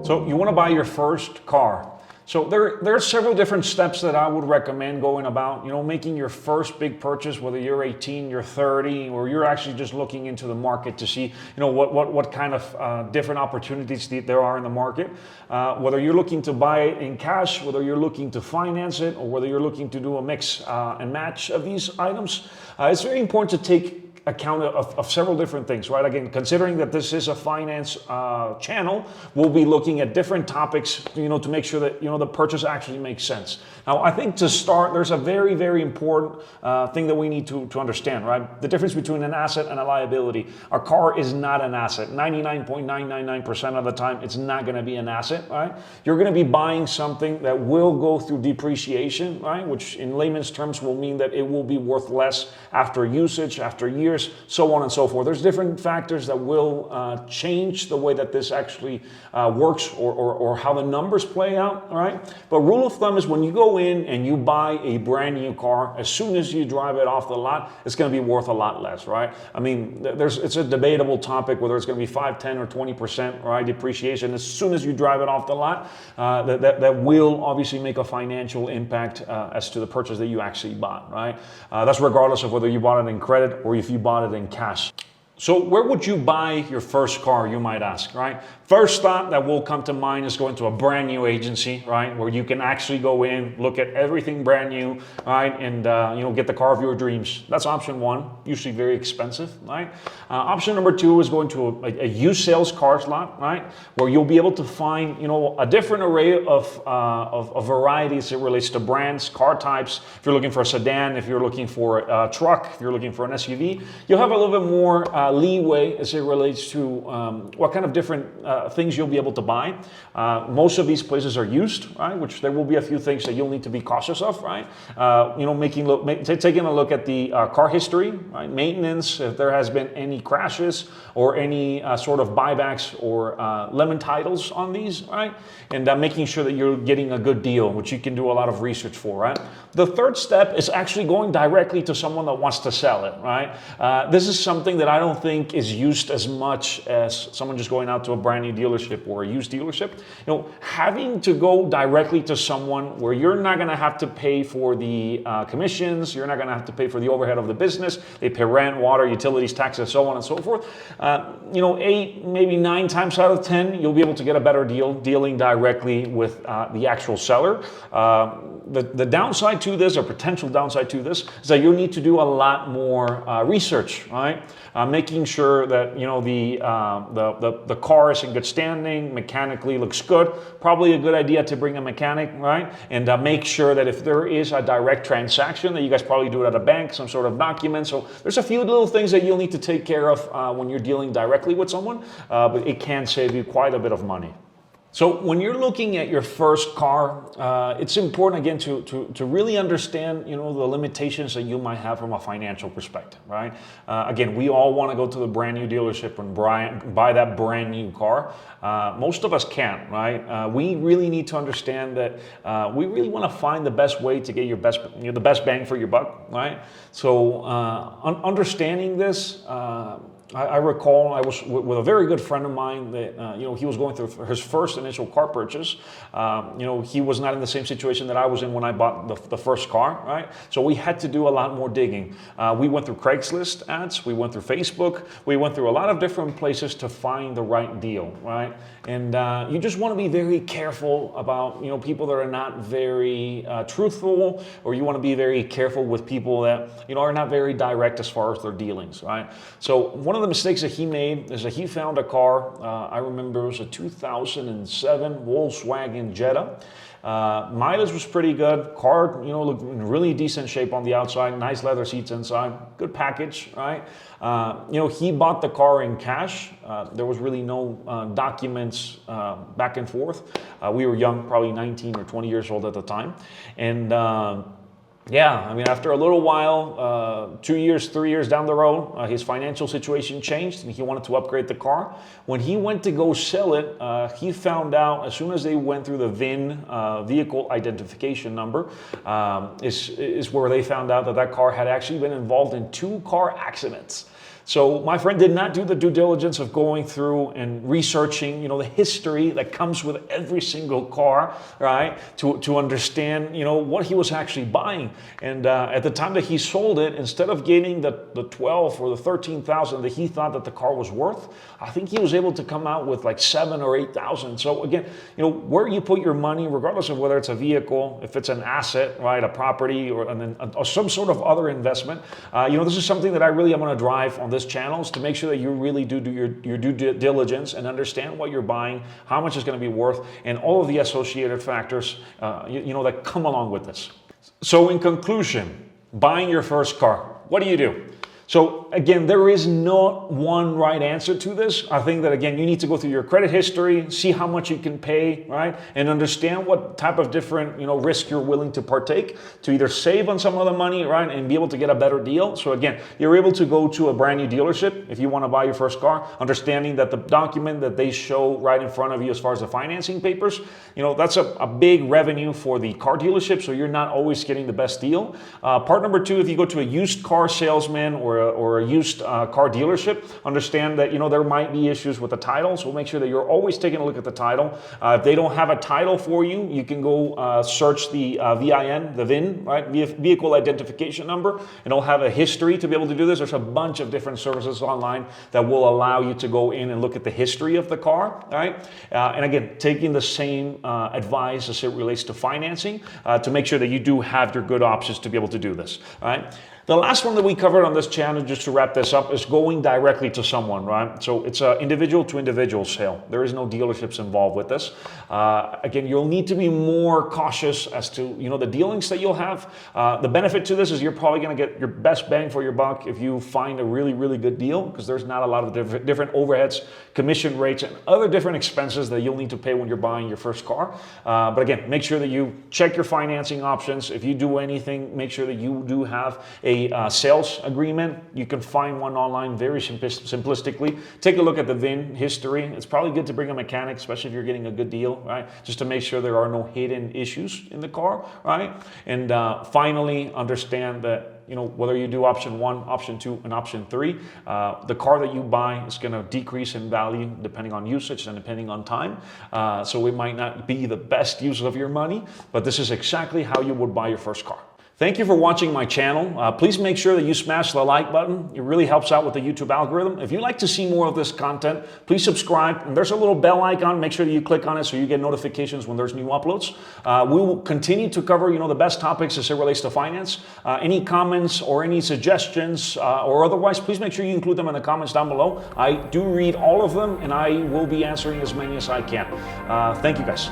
So you want to buy your first car. So there are several different steps that I would recommend going about, making your first big purchase, whether you're 18, you're 30, or you're actually just looking into the market to see, what kind of different opportunities there are in the market. Whether you're looking to buy it in cash, whether you're looking to finance it, or whether you're looking to do a mix and match of these items, it's very important to take account of several different things, right? Again, considering that this is a finance channel, we'll be looking at different topics, to make sure that, the purchase actually makes sense. Now, I think to start, there's a very, very important thing that we need to understand, right? The difference between an asset and a liability. Our car is not an asset. 99.999% of the time, it's not going to be an asset, right? You're going to be buying something that will go through depreciation, right? Which in layman's terms will mean that it will be worth less after usage, after years, so on and so forth. There's different factors that will change the way that this actually works or how the numbers play out, all right? But rule of thumb is when you go in and you buy a brand new car, as soon as you drive it off the lot, it's going to be worth a lot less, right? I mean, it's a debatable topic whether it's going to be 5, 10, or 20%, right, depreciation. As soon as you drive it off the lot, that will obviously make a financial impact as to the purchase that you actually bought, right? That's regardless of whether you bought it in credit or if you bought it in cash. So where would you buy your first car, you might ask, right? First thought that will come to mind is going to a brand new agency, right? Where you can actually go in, look at everything brand new, right? And, get the car of your dreams. That's option one, usually very expensive, right? Option number two is going to a used sales cars lot, right? Where you'll be able to find, a different array of varieties as it relates to brands, car types. If you're looking for a sedan, if you're looking for a truck, if you're looking for an SUV, you'll have a little bit more leeway as it relates to what kind of different things you'll be able to buy. Most of these places are used, right? Which there will be a few things that you'll need to be cautious of, right? Taking a look at the car history, right? Maintenance, if there has been any crashes or any sort of buybacks or lemon titles on these, right? And making sure that you're getting a good deal, which you can do a lot of research for, right? The third step is actually going directly to someone that wants to sell it, right? This is something that I don't think is used as much as someone just going out to a brand new dealership or a used dealership. Having to go directly to someone where you're not going to have to pay for the commissions, you're not going to have to pay for the overhead of the business, they pay rent, water, utilities, taxes, so on and so forth. 8, maybe 9 times out of 10, you'll be able to get a better deal dealing directly with the actual seller. The downside to this, or potential downside to this, is that you'll need to do a lot more research, right? Making sure that the car is in good standing, mechanically looks good. Probably a good idea to bring a mechanic, right? And make sure that if there is a direct transaction, that you guys probably do it at a bank, some sort of document. So there's a few little things that you'll need to take care of when you're dealing directly with someone, but it can save you quite a bit of money. So when you're looking at your first car, it's important again to really understand the limitations that you might have from a financial perspective, right? Again, we all want to go to the brand new dealership and buy that brand new car. Most of us can't, right? We really need to understand that we really want to find the best way to get the best bang for your buck, right? So understanding this. I recall I was with a very good friend of mine that, he was going through his first initial car purchase. He was not in the same situation that I was in when I bought the first car, right? So we had to do a lot more digging. We went through Craigslist ads, we went through Facebook, we went through a lot of different places to find the right deal, right? And you just want to be very careful about, people that are not very truthful, or you want to be very careful with people that, are not very direct as far as their dealings, right? So one of the mistakes that he made is that he found a car, I remember it was a 2007 Volkswagen Jetta. Mileage was pretty good. Car, looked in really decent shape on the outside, nice leather seats inside, good package, right? He bought the car in cash. There was really no documents back and forth. We were young, probably 19 or 20 years old at the time. And after a little while, 2 years, 3 years down the road, his financial situation changed and he wanted to upgrade the car. When he went to go sell it, he found out as soon as they went through the VIN, vehicle identification number, is where they found out that car had actually been involved in 2 car accidents. So my friend did not do the due diligence of going through and researching, the history that comes with every single car, right? To understand, what he was actually buying. And at the time that he sold it, instead of getting the 12 or the 13,000 that he thought that the car was worth, I think he was able to come out with like 7 or 8,000. So again, where you put your money, regardless of whether it's a vehicle, if it's an asset, right, a property, or some sort of other investment, this is something that I really am going to drive on this channel, is to make sure that you really do your due diligence and understand what you're buying, how much it's going to be worth, and all of the associated factors, that come along with this. So in conclusion, buying your first car, what do you do? So again, there is not one right answer to this. I think that, again, you need to go through your credit history, see how much you can pay, right? And understand what type of different, risk you're willing to partake to either save on some of the money, right? And be able to get a better deal. So again, you're able to go to a brand new dealership if you want to buy your first car, understanding that the document that they show right in front of you as far as the financing papers, that's a big revenue for the car dealership. So you're not always getting the best deal. Part number two, if you go to a used car salesman or a used car dealership, understand that there might be issues with the title, so make sure that you're always taking a look at the title. If they don't have a title for you, you can go search the VIN, right, vehicle identification number, and it'll have a history to be able to do this. There's a bunch of different services online that will allow you to go in and look at the history of the car, right? And again, taking the same advice as it relates to financing to make sure that you do have your good options to be able to do this, right? The last one that we covered on this channel, just to wrap this up, is going directly to someone, right? So it's an individual to individual sale. There is no dealerships involved with this. Again, you'll need to be more cautious as to, the dealings that you'll have. The benefit to this is you're probably going to get your best bang for your buck if you find a really, really good deal, because there's not a lot of different overheads, commission rates, and other different expenses that you'll need to pay when you're buying your first car. But again, make sure that you check your financing options. If you do anything, make sure that you do have a sales agreement. You can find one online very simplistically. Take a look at the VIN history. It's probably good to bring a mechanic, especially if you're getting a good deal, right? Just to make sure there are no hidden issues in the car, right? And finally, understand that whether you do option 1, option 2, and option 3, the car that you buy is going to decrease in value depending on usage and depending on time. So it might not be the best use of your money, but this is exactly how you would buy your first car. Thank you for watching my channel. Please make sure that you smash the like button. It really helps out with the YouTube algorithm. If you'd like to see more of this content, please subscribe. And there's a little bell icon. Make sure that you click on it so you get notifications when there's new uploads. We will continue to cover, the best topics as it relates to finance. Any comments or any suggestions or otherwise, please make sure you include them in the comments down below. I do read all of them, and I will be answering as many as I can. Thank you, guys.